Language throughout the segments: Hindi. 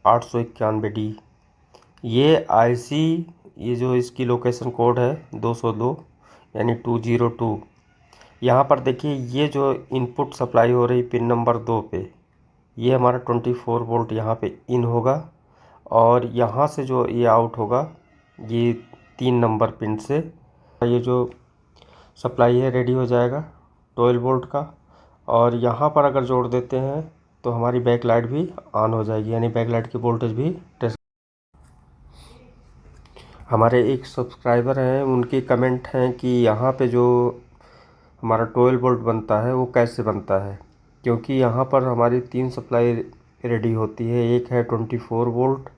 891D। ये आईसी, ये जो इसकी लोकेशन कोड है 202 यानी 202। यहाँ पर देखिए ये जो इनपुट सप्लाई हो रही पिन नंबर 2 पे, ये हमारा 24 वोल्ट यहाँ पे इन होगा, और यहाँ से जो ये आउट होगा ये 3 नंबर पिन से ये जो सप्लाई है रेडी हो जाएगा 12 वोल्ट का। और यहाँ पर अगर जोड़ देते हैं तो हमारी बैक लाइट भी ऑन हो जाएगी, यानी बैक लाइट की वोल्टेज भी टेस्ट। हमारे एक सब्सक्राइबर हैं, उनकी कमेंट हैं कि यहाँ पे जो हमारा 12 वोल्ट बनता है वो कैसे बनता है, क्योंकि यहाँ पर हमारी 3 सप्लाई रेडी होती है। एक है 24 वोल्ट,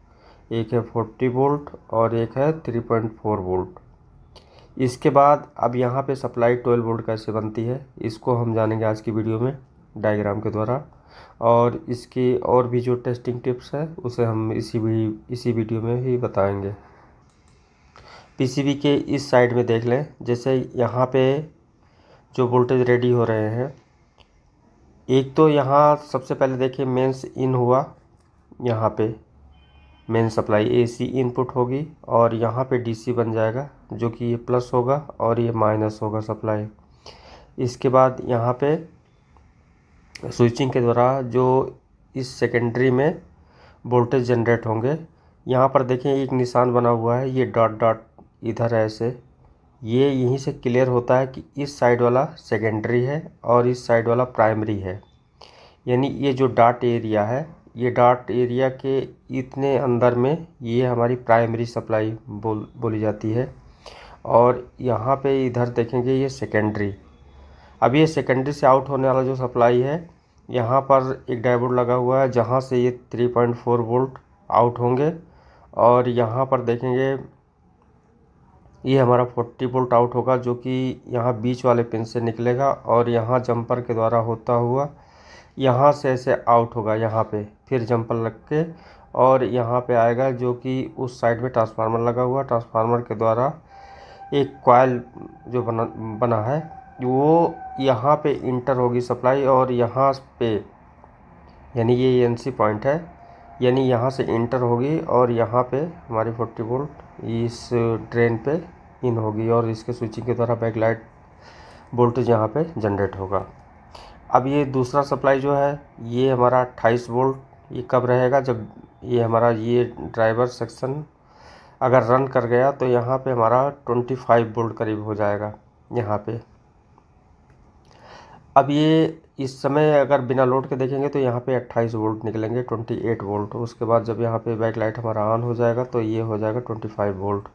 एक है 40 वोल्ट और एक है 3.4 वोल्ट। इसके बाद अब यहाँ पे सप्लाई 12 वोल्ट कैसे बनती है, इसको हम जानेंगे आज की वीडियो में डायग्राम के द्वारा। और इसकी और भी जो टेस्टिंग टिप्स है उसे हम इसी वीडियो में ही बताएंगे। पीसीबी के इस साइड में देख लें, जैसे यहाँ पे जो वोल्टेज रेडी हो रहे हैं, एक तो यहाँ सबसे पहले देखिए मेंस इन हुआ, यहाँ पे मेन सप्लाई एसी इनपुट होगी और यहाँ पे डीसी बन जाएगा, जो कि ये प्लस होगा और ये माइनस होगा सप्लाई। इसके बाद यहाँ पे स्विचिंग के द्वारा जो इस सेकेंडरी में वोल्टेज जनरेट होंगे। यहाँ पर देखें एक निशान बना हुआ है, ये डॉट डॉट इधर है ऐसे, ये यहीं से क्लियर होता है कि इस साइड वाला सेकेंडरी है और इस साइड वाला प्राइमरी है। यानी ये जो डॉट एरिया है, ये डॉट एरिया के इतने अंदर में ये हमारी प्राइमरी सप्लाई बोली जाती है। और यहाँ पे इधर देखेंगे ये सेकेंडरी। अब ये सेकेंडरी से आउट होने वाला जो सप्लाई है, यहाँ पर एक डायोड लगा हुआ है जहाँ से ये 3.4 वोल्ट आउट होंगे। और यहाँ पर देखेंगे ये हमारा 40 वोल्ट आउट होगा, जो कि यहाँ बीच वाले पिन से निकलेगा और यहाँ जंपर के द्वारा होता हुआ यहाँ से ऐसे आउट होगा, यहाँ पे फिर जंपर लग के और यहाँ पे आएगा, जो कि उस साइड में ट्रांसफार्मर लगा हुआ। ट्रांसफार्मर के द्वारा एक कॉइल जो बना है वो यहाँ पे इंटर होगी सप्लाई, और यहाँ पे यानी ये एनसी पॉइंट है, यानी यहाँ से इंटर होगी और यहाँ पे हमारी 40 वोल्ट इस ड्रेन पे इन होगी और इसके स्विचिंग के द्वारा बैक लाइट वोल्टेज यहाँ पे जनरेट होगा। अब ये दूसरा सप्लाई जो है ये हमारा 28 वोल्ट, ये कब रहेगा, जब ये हमारा ये ड्राइवर सेक्शन अगर रन कर गया तो यहाँ पे हमारा 25 वोल्ट करीब हो जाएगा यहाँ पे। अब ये इस समय अगर बिना लोड के देखेंगे तो यहाँ पे 28 वोल्ट निकलेंगे, 28 वोल्ट। उसके बाद जब यहाँ पे बैक लाइट हमारा ऑन हो जाएगा तो ये हो जाएगा 25 वोल्ट।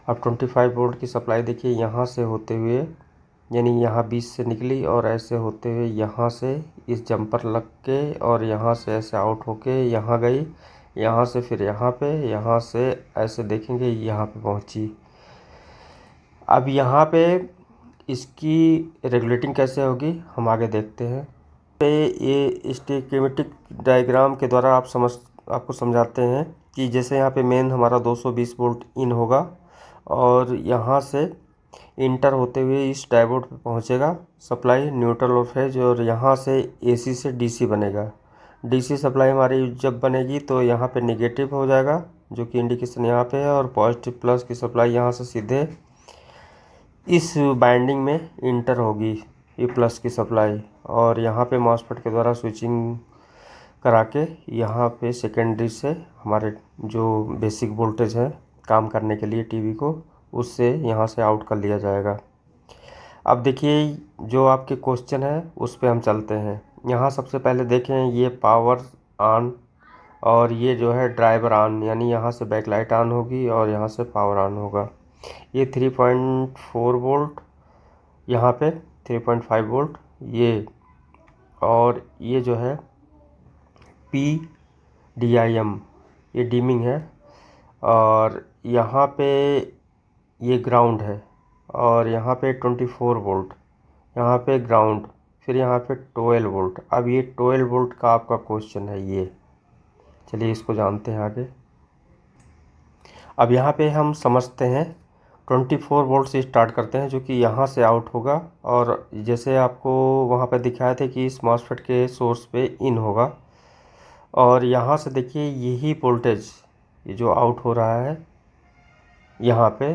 अब 25 वोल्ट की सप्लाई देखिए यहाँ से होते हुए, यानी यहाँ 20 से निकली और ऐसे होते हुए यहाँ से इस जंपर लग के और यहाँ से ऐसे आउट होके यहाँ गई, यहाँ से फिर यहाँ पे, यहाँ से ऐसे देखेंगे यहाँ पे पहुँची। अब यहाँ पे इसकी रेगुलेटिंग कैसे होगी हम आगे देखते हैं। पे ये स्कीमेटिक डायग्राम के द्वारा आपको समझाते हैं कि जैसे यहाँ पे मेन हमारा 220 वोल्ट इन होगा और यहाँ से इंटर होते हुए इस डायोड पे पहुँचेगा सप्लाई न्यूट्रल और फेज, और यहाँ से एसी से डीसी बनेगा। डीसी सप्लाई हमारी जब बनेगी तो यहाँ पे नेगेटिव हो जाएगा, जो कि इंडिकेशन यहाँ पे है, और पॉजिटिव प्लस की सप्लाई यहाँ से सीधे इस बाइंडिंग में इंटर होगी, ये प्लस की सप्लाई। और यहाँ पे मॉसफेट के द्वारा स्विचिंग करा के यहाँ पे सेकेंडरी से हमारे जो बेसिक वोल्टेज है काम करने के लिए टीवी को, उससे यहाँ से आउट कर लिया जाएगा। अब देखिए जो आपके क्वेश्चन है उस पे हम चलते हैं। यहाँ सबसे पहले देखें ये पावर ऑन और ये जो है ड्राइवर ऑन, यानी यहाँ से बैक लाइट ऑन होगी और यहाँ से पावर ऑन होगा। ये 3.4 वोल्ट, यहाँ पे 3.5 वोल्ट ये, और ये जो है PDIM ये डिमिंग है, और यहाँ पे ये ग्राउंड है, और यहाँ पे 24 वोल्ट, यहाँ पे ग्राउंड, फिर यहाँ पे 12 वोल्ट। अब ये 12 वोल्ट का आपका क्वेश्चन है ये, चलिए इसको जानते हैं आगे। अब यहाँ पे हम समझते हैं 24 वोल्ट से स्टार्ट करते हैं, जो कि यहाँ से आउट होगा, और जैसे आपको वहाँ पे दिखाया था कि इस मॉसफेट के सोर्स पे इन होगा, और यहाँ से देखिए यही वोल्टेज ये जो आउट हो रहा है यहाँ पे,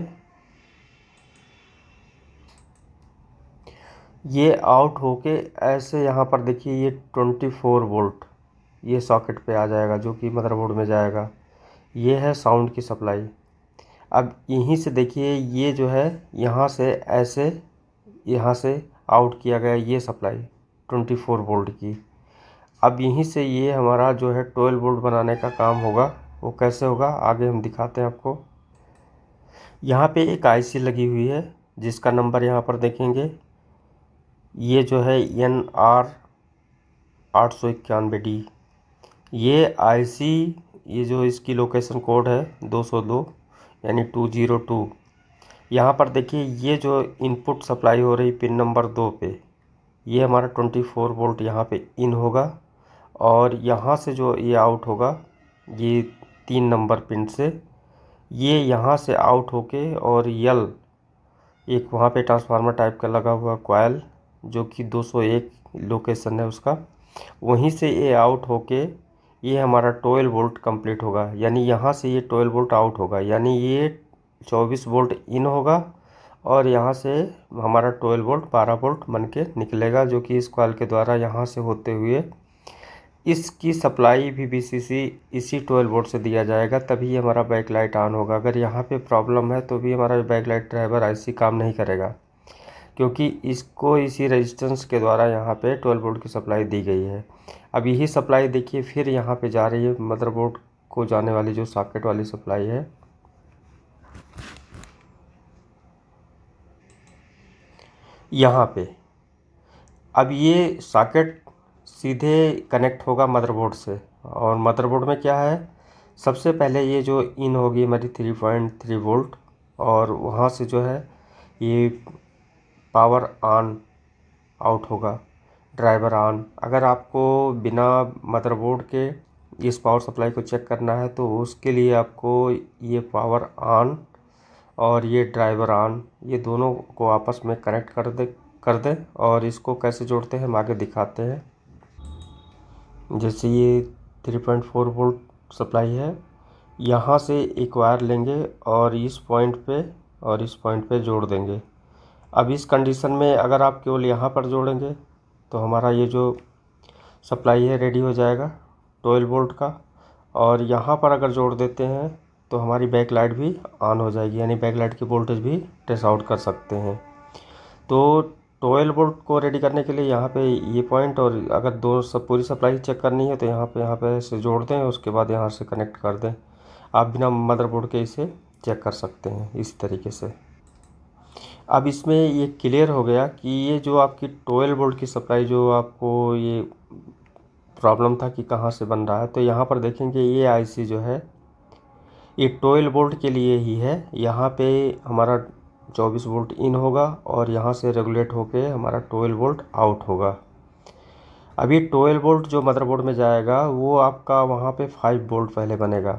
ये आउट होके ऐसे यहाँ पर देखिए ये 24 वोल्ट ये सॉकेट पे आ जाएगा जो कि मदरबोर्ड में जाएगा। ये है साउंड की सप्लाई। अब यहीं से देखिए ये जो है यहाँ से ऐसे यहाँ से आउट किया गया ये सप्लाई 24 वोल्ट की। अब यहीं से ये हमारा जो है 12 वोल्ट बनाने का काम होगा। वो कैसे होगा आगे हम दिखाते हैं आपको। यहाँ पे एक आईसी लगी हुई है जिसका नंबर यहाँ पर देखेंगे, ये जो है NR 891D। ये आईसी ये जो इसकी लोकेशन कोड है 202 यानी 202। यहाँ पर देखिए ये जो इनपुट सप्लाई हो रही पिन नंबर 2 पे, ये हमारा 24 वोल्ट यहाँ पे इन होगा और यहाँ से जो ये आउट होगा ये 3 नंबर पिन से, ये यहाँ से आउट होके और यल एक वहाँ पे ट्रांसफार्मर टाइप का लगा हुआ कॉइल जो कि 201 लोकेशन है उसका, वहीं से ये आउट होके ये हमारा 12 वोल्ट कंप्लीट होगा। यानी यहाँ से ये 12 वोल्ट आउट होगा, यानी ये 24 वोल्ट इन होगा और यहाँ से हमारा 12 वोल्ट 12 वोल्ट बन के निकलेगा जो कि इस कॉइल के द्वारा यहाँ से होते हुए इसकी सप्लाई भी VCC इसी 12 वोल्ट से दिया जाएगा, तभी हमारा बैक लाइट ऑन होगा। अगर यहाँ पे प्रॉब्लम है तो भी हमारा बैक लाइट ड्राइवर आईसी काम नहीं करेगा, क्योंकि इसको इसी रेजिस्टेंस के द्वारा यहाँ पे 12 वोल्ट की सप्लाई दी गई है। अब यही सप्लाई देखिए फिर यहाँ पे जा रही है मदरबोर्ड को जाने वाली जो सॉकेट वाली सप्लाई है, यहाँ पे। अब ये सॉकेट सीधे कनेक्ट होगा मदरबोर्ड से, और मदरबोर्ड में क्या है, सबसे पहले ये जो इन होगी हमारी 3.3 वोल्ट और वहाँ से जो है ये पावर ऑन आउट होगा, ड्राइवर ऑन। अगर आपको बिना मदरबोर्ड के इस पावर सप्लाई को चेक करना है तो उसके लिए आपको ये पावर ऑन और ये ड्राइवर ऑन ये दोनों को आपस में कनेक्ट कर दें और इसको कैसे जोड़ते हैं हम आगे दिखाते हैं। जैसे ये 3.4 वोल्ट सप्लाई है, यहाँ से एक वायर लेंगे और इस पॉइंट पे और इस पॉइंट पे जोड़ देंगे। अब इस कंडीशन में अगर आप केवल यहाँ पर जोड़ेंगे तो हमारा ये जो सप्लाई है रेडी हो जाएगा 12 वोल्ट का, और यहाँ पर अगर जोड़ देते हैं तो हमारी बैक लाइट भी ऑन हो जाएगी, यानी बैक लाइट की वोल्टेज भी ट्रेस आउट कर सकते हैं। तो 12 वोल्ट को रेडी करने के लिए यहाँ पे ये पॉइंट, और अगर दो सब पूरी सप्लाई चेक करनी है तो यहाँ पे से जोड़ दें, उसके बाद यहाँ से कनेक्ट कर दें। आप बिना मदरबोर्ड के इसे चेक कर सकते हैं इस तरीके से। अब इसमें ये क्लियर हो गया कि ये जो आपकी 12 वोल्ट की सप्लाई जो आपको ये प्रॉब्लम था कि कहाँ से बन रहा है, तो यहाँ पर देखेंगे ये आईसी जो है ये 12 वोल्ट के लिए ही है। यहाँ पे हमारा 24 वोल्ट इन होगा और यहाँ से रेगुलेट होके हमारा 12 वोल्ट आउट होगा। अभी 12 वोल्ट जो मदरबोर्ड में जाएगा वो आपका वहाँ पे 5 वोल्ट पहले बनेगा,